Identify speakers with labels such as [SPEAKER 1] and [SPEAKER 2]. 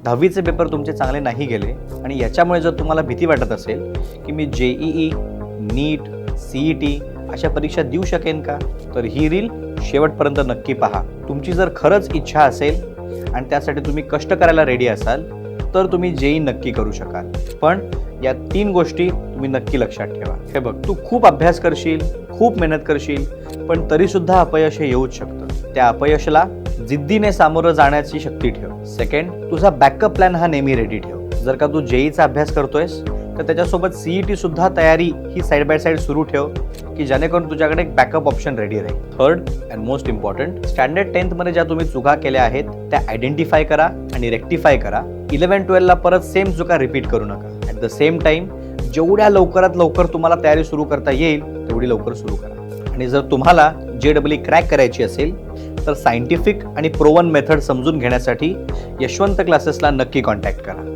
[SPEAKER 1] 10वीचे paper तुमचे चांगले नाही गेले आणि याच्यामुळे जर तुम्हाला भीती वाटत असेल की मी JEE, नीट, CET अशा परीक्षा देऊ शकेन का, तर ही रील शेवटपर्यंत नक्की पहा. तुमची जर खरंच इच्छा असेल आणि त्यासाठी तुम्ही कष्ट करायला रेडी असाल तर तुम्ही JEE नक्की करू शकाल. पण या 3 गोष्टी तुम्ही नक्की लक्षात ठेवा. हे बघ, तू खूप अभ्यास करशील, खूप मेहनत करशील, पण तरीसुद्धा अपयश हे येऊच शकतं. त्या अपयशाला जिद्दीने सामोरं जाण्याची शक्ती ठेव. सेकंड, तुझा बॅकअप प्लॅन हा नेहमी रेडी ठेव. जर का तू JEEचा अभ्यास करतोयस तर त्याच्यासोबत CET सुद्धा तयारी ही साईड बाय साईड सुरू ठेव की जेणेकरून तुझ्याकडे एक बॅकअप ऑप्शन रेडी राहील. Third and most important, standard 10th मध्ये ज्या तुम्ही चुका केल्या आहेत त्या आयडेंटिफाय करा आणि रेक्टिफाय करा. 11-12ला परत सेम चुका रिपीट करू नका. ॲट द सेम टाइम जेवढ्या लवकरात लवकर तुम्हाला तयारी सुरू करता येईल तेवढी लवकर सुरू करा. आणि जर तुम्हाला JEE क्रॅक करायची असेल तर सायंटिफिक आणि प्रोवन मेथड समजून घेण्यासाठी यशवंत क्लासेसला नक्की कॉन्टॅक्ट करा.